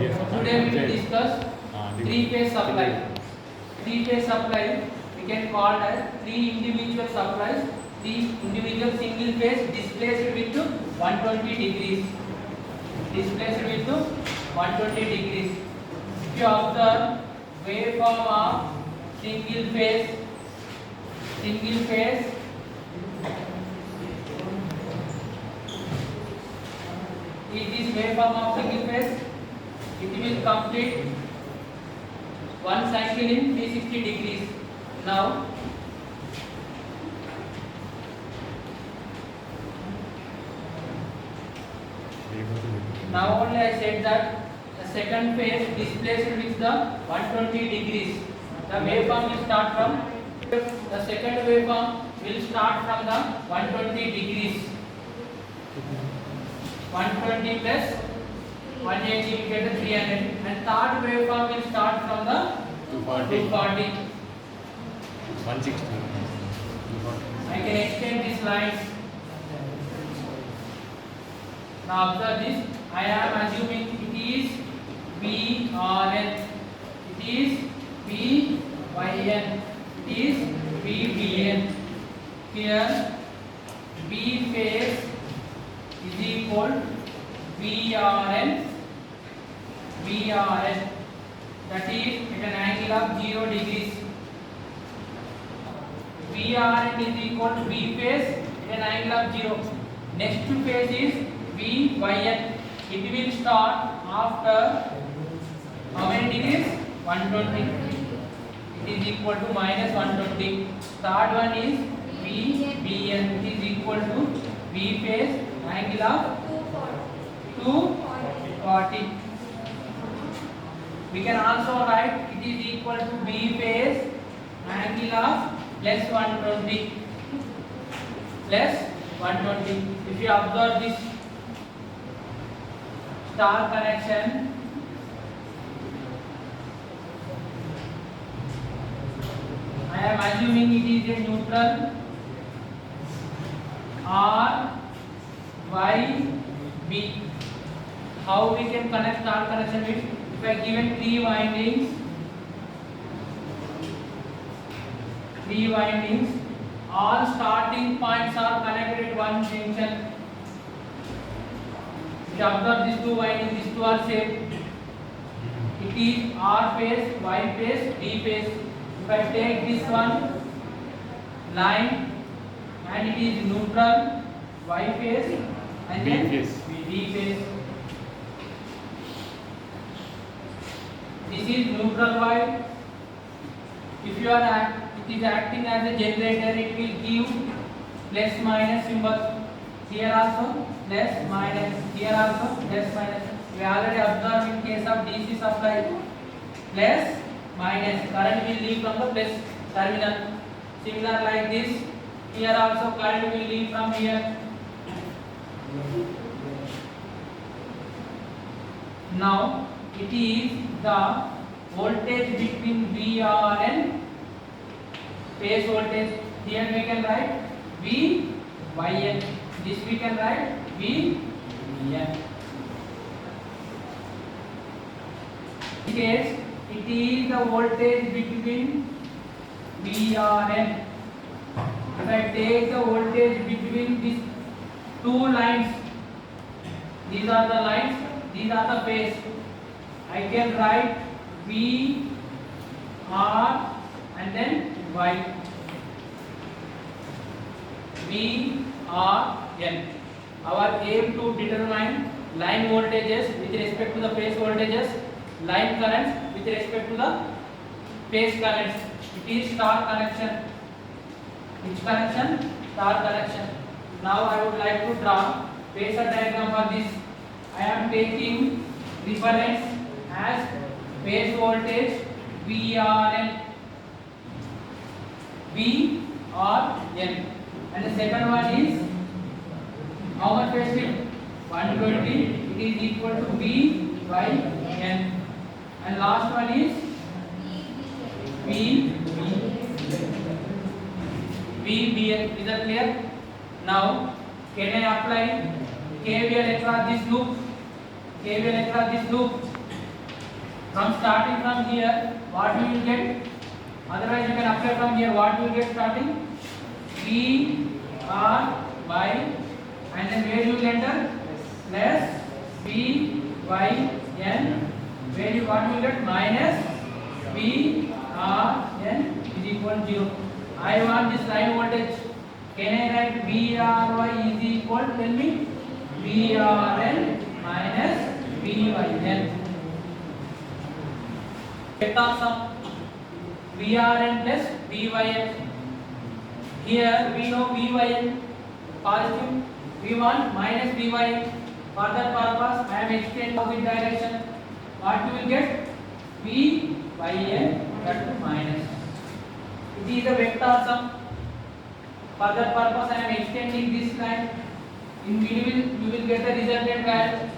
Today we will discuss three-phase supply. Three-phase supply we can call as three individual supplies. Three individual single phase displaced with 120 degrees. Displaced with 120 degrees. If you observe waveform of single phase, is this waveform of single phase, it will complete one cycle in 360 degrees. Now only I said that the second phase displaced with the 120 degrees. The waveform will start from the second waveform will start from the 120 degrees. 120 plus 180 will get 300, and third waveform will start from the 240. 160. I can extend this line. Now observe this. I am assuming it is VRN. It is VYN. It is VBN. Here B phase is equal VRN. That is at an angle of 0 degrees. VRN is equal to V phase at an angle of 0. Next phase is VYN. It will start after how many degrees? 120. It is equal to minus 120. Third one is VBN. It is equal to V phase angle of 240. We can also write it is equal to B phase angle of plus 120. If you observe this star connection, I am assuming it is a neutral R, Y, B. How we can connect star connection with? If I given three windings, all starting points are connected at one junction. If you observe these two windings, these two are same. It is R phase, Y phase, B phase. If I take this one line and it is neutral Y phase and then B phase. This is neutral Y. If you are it is acting as a generator, it will give plus minus symbol. Here also plus minus. Here also plus minus. We already observed in case of DC supply plus minus. Current will leave from the plus terminal. Similar like this. Here also current will leave from here. Now it is the voltage between VR and phase voltage. Here we can write VYN. This we can write VBN. In this case, it is the voltage between VRN. If I take the voltage between these two lines, these are the lines, these are the phase. I can write V, R and then Y. V, R, N. Our aim to determine line voltages with respect to the phase voltages, line currents with respect to the phase currents. It is star connection. Which connection? Star connection. Now I would like to draw phasor diagram for this. I am taking reference as phase voltage VRN. VRN. And the second one is how much phase shift? 120. It is equal to VYN. And last one is VBN. Is that clear? Now can I apply KVL across this loop? KVL across this loop. From starting from here, what we will get? Otherwise, you can apply from here. What we will get starting? B R Y, and then where you will enter? Plus B Y N. Where you what you will get? Minus B R N is equal to 0. I want this line voltage. Can I write B R Y is equal? Tell me. B R N minus B Y N. Vector sum VRN plus VYN. Here we know VYN positive, we want minus VYN. For that purpose, I am extending opposite direction. What you will get? VYN that minus. It is a vector sum. For that purpose, I am extending this line. In middle, you will get the resultant value.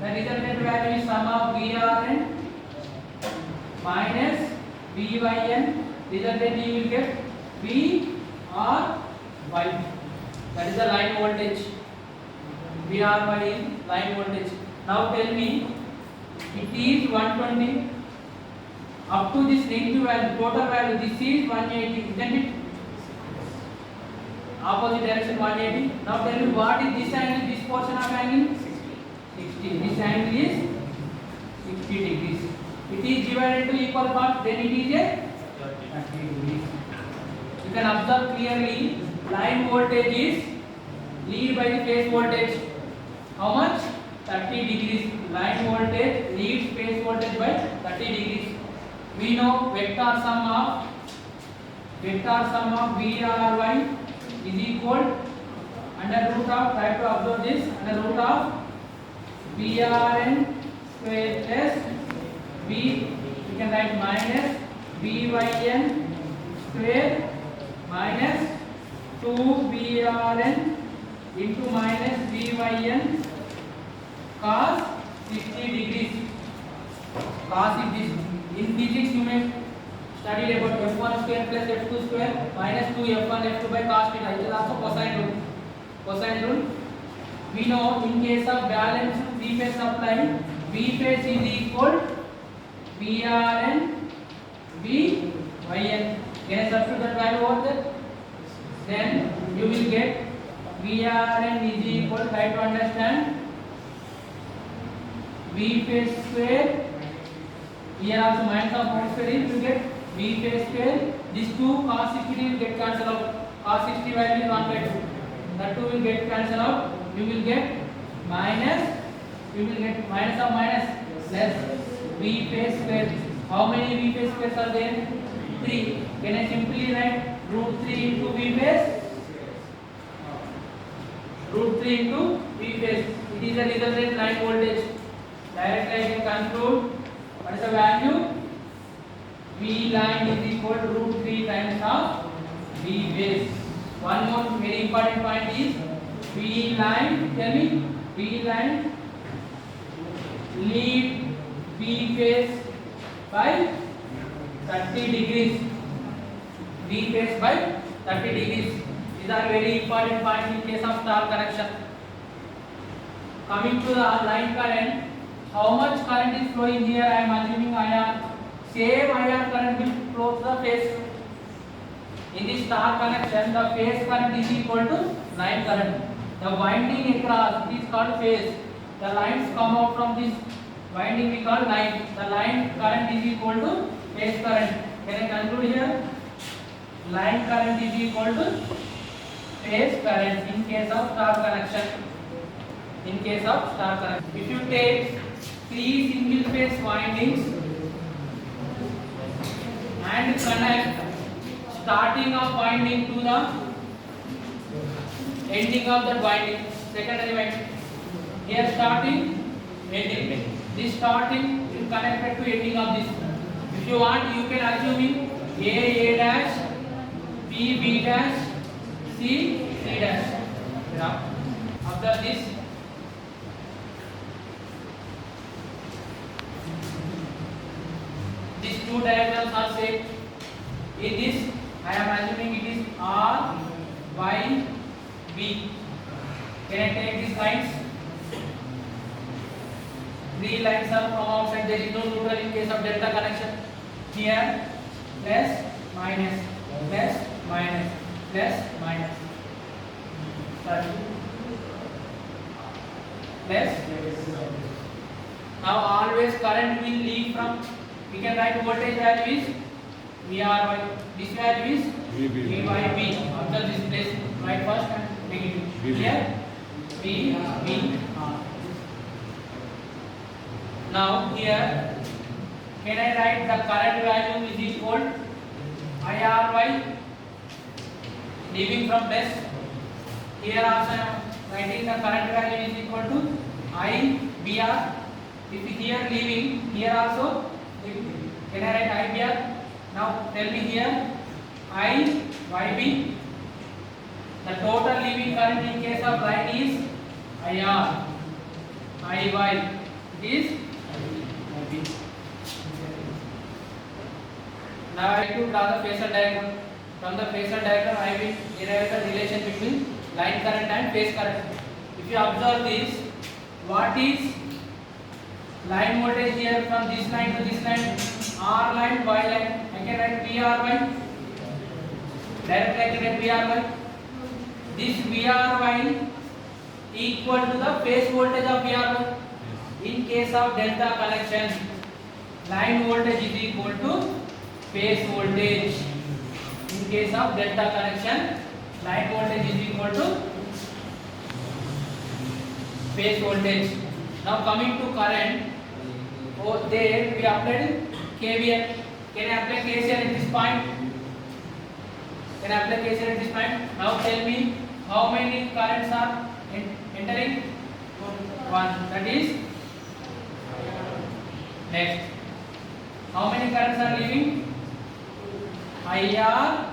The resultant value is sum of VRN minus VYN. Resultant you will get VRY. That is the line voltage. VRY is line voltage. Now tell me, it is 120 up to this negative value, total value. This is 180, isn't it? Opposite direction 180. Now tell me, what is this angle? This portion of angle 60. This angle is 60 degrees. It is divided into equal parts, then it is a 30 degrees. You can observe clearly, line voltage is lead by the phase voltage. How much? 30 degrees. Line voltage leads phase voltage by 30 degrees. We know vector sum of VRY is equal under root of, try to observe this, under root of VRN square plus V, we can write minus VYN square minus 2VRN into minus VYN cos 60 degrees. Cos is this. In physics you may study about f1 square plus f2 square minus 2f1 f2 by cos theta. It is also cosine rule. Cosine rule. We know in case of balanced three phase supply, V phase is equal VRN VYN. Can I substitute that value over there? Then you will get VRN is equal, try to understand, V phase square. Here also minus of minus square, you will get V phase square. These two cos 60 will get cancelled out. Cos 60 value is 1 by 2. That 2 will get cancelled out. You will get minus. You will get minus of minus less V phase square. How many V phase squares are there? 3. Can I simply write root 3 into V phase? Root 3 into V phase. It is a resultant line voltage. Directly I can conclude what is the value? V line is equal to root 3 times of V base. One more very important point is V line. Tell me, V line lead V phase by 30 degrees. V phase by 30 degrees. These are very important points in case of star connection. Coming to the line current, how much current is flowing here? I am assuming ion. Same ion current will flow to the phase. In this star connection, the phase current is equal to line current. The winding across, it is called phase. The lines come out from this winding, we call line. The line current is equal to phase current. Can I conclude here? Line current is equal to phase current in case of star connection. In case of star connection, if you take 3 single phase windings and connect starting of winding to the ending of that winding, secondary winding. Here starting, ending. This starting is connected to ending of this. If you want, you can assume A dash, B dash, C dash. Now, after this, these two diagrams are same. In this, I am assuming it is R, Y, B. Can I take these lines? 3 lines are from outside there is no neutral in case of delta connection. Here plus minus plus minus plus minus. Sorry. Plus. Now always current will leave from. We can write voltage value is VR by. This value is V by B. After this place, write first and negative. Here V R. Now here, can I write the current value is equal IR by leaving from base. Here also I am writing the current value is equal to IBR. If here leaving, here also can I write IBR? Now tell me here IYB. The total leaving current in case of line is IR. IY is IB. Now I have to draw the phasor diagram. From the phasor diagram, I will derive the relation between line current and phase current. If you observe this, what is line voltage here from this line to this line? R line, Y line. I can write VRY. Directly I can write VRY. This VRY equal to the phase voltage of VRY. In case of delta connection, line voltage is equal to phase voltage. In case of delta connection, line voltage is equal to phase voltage. Now coming to current, there we applied KVL. Can I apply KCL at this point? Can I apply KCL at this point? Now tell me how many currents are entering? One. That is next. How many currents are leaving? IR.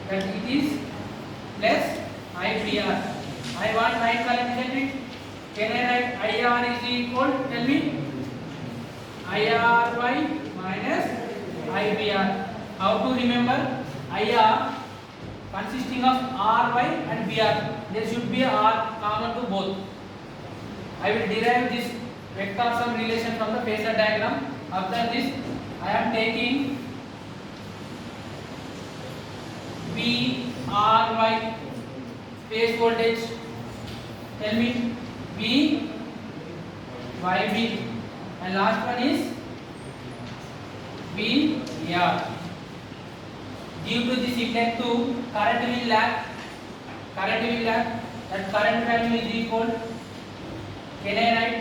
That it is plus IBR. I want line current, isn't it? Can I write IR is equal? Tell me. IRY minus IBR. How to remember? IR consisting of RY and BR. There should be a R common to both. I will derive this vector sum relation from the phasor diagram. After this, I am taking VRY phase voltage. Tell me VYB, and last one is VR. Due to this effect, current will lag. That current value is equal. Can I write?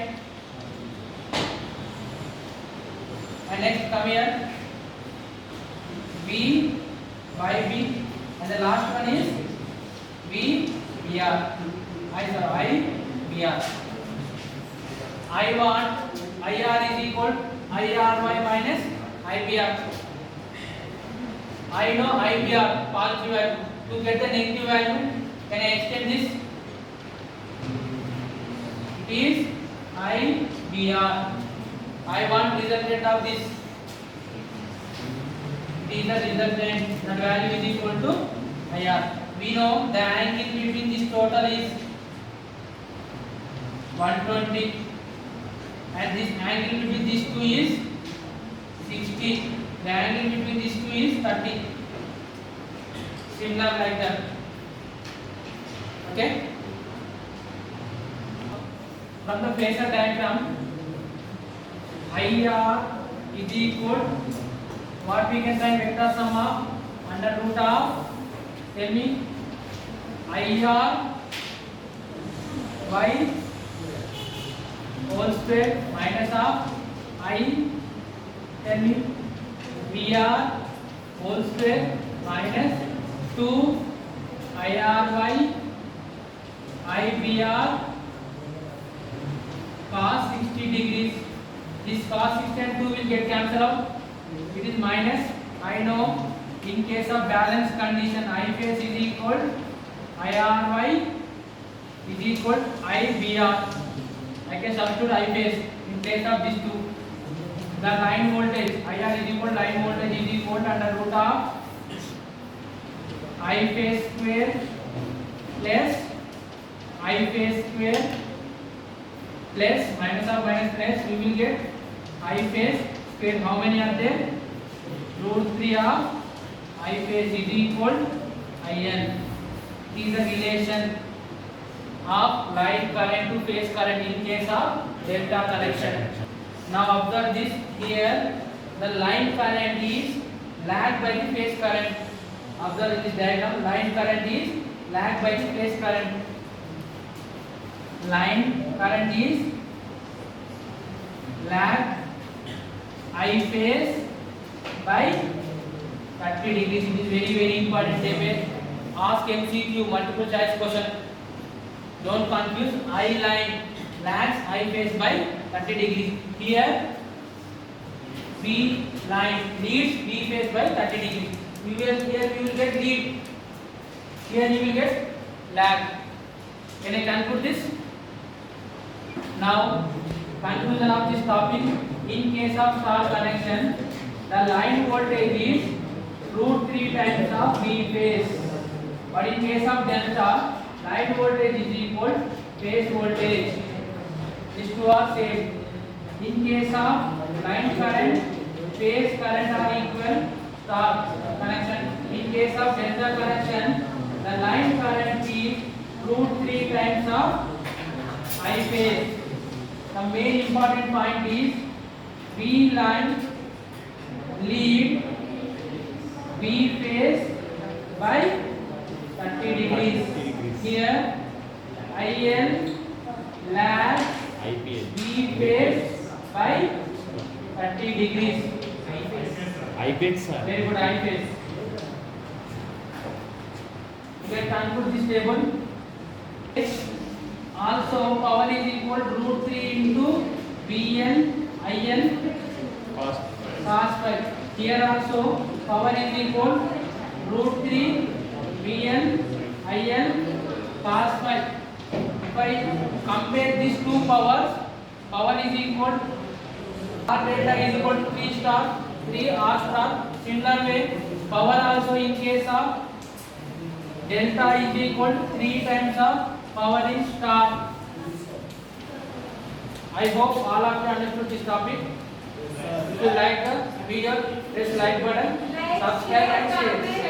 And next come here VYB, and the last one is VBR. IBR. I want IR is equal IRY minus IBR. I know IBR positive value. To get the negative value, can I extend this? It is IBR. I want resultant of this. It is the resultant. The value is equal to IR. We know the angle between this total is 120, and this angle between these two is 60. The angle between these two is 30. Similar like that. Okay. From the phasor diagram, IR is equal, what we can find, vector sum of under root of, tell me, IR y whole square minus of I, tell me, VR whole square minus 2 IRY IBR cos 60 degrees. This cos 60 and 2 will get cancelled out. It is minus. I know in case of balance condition, I phase is equal IRY is equal IBR. I can substitute I phase in place of these two. The line voltage IR is equal, line voltage is equal under root of I phase square plus I phase square plus minus of minus plus we will get I phase square. How many are there? Root 3 of I phase is equal IN. It is the relation of line current to phase current in case of delta connection. Now observe this here, the line current is lagged by the phase current. Observe in this diagram, line current is lagged by the phase current. Line current is lag I phase by 30 degrees. It is very important table. Ask MCQ multiple choice question. Don't confuse. I line lags I phase by 30 degrees. Here B line leads B phase by 30 degrees. Here you will get lead. Here you will get lag. Can I conclude this? Now conclusion of this topic. In case of star connection, the line voltage is root 3 times of B phase. But in case of delta, line voltage is equal phase voltage. These two are same. In case of line current, phase current are equal star connection. In case of delta connection, the line current is root 3 times of I phase. The main important point is B line lead B phase by 30 degrees. Here IL lag IPS. B phase by 30 degrees. IPS sir. Very good, I phase. You can conclude this table. Also power is equal to root 3 into Bn IL Cos. cos phi. Here also power is equal root 3 Bn IL cos phi. If I compare these two powers, power is equal R delta is equal to 3 star 3 R star. Similar way, power also in case of delta is equal to 3 times of power in star. I hope all of you understood this topic. If you like the video, press like button, subscribe and share.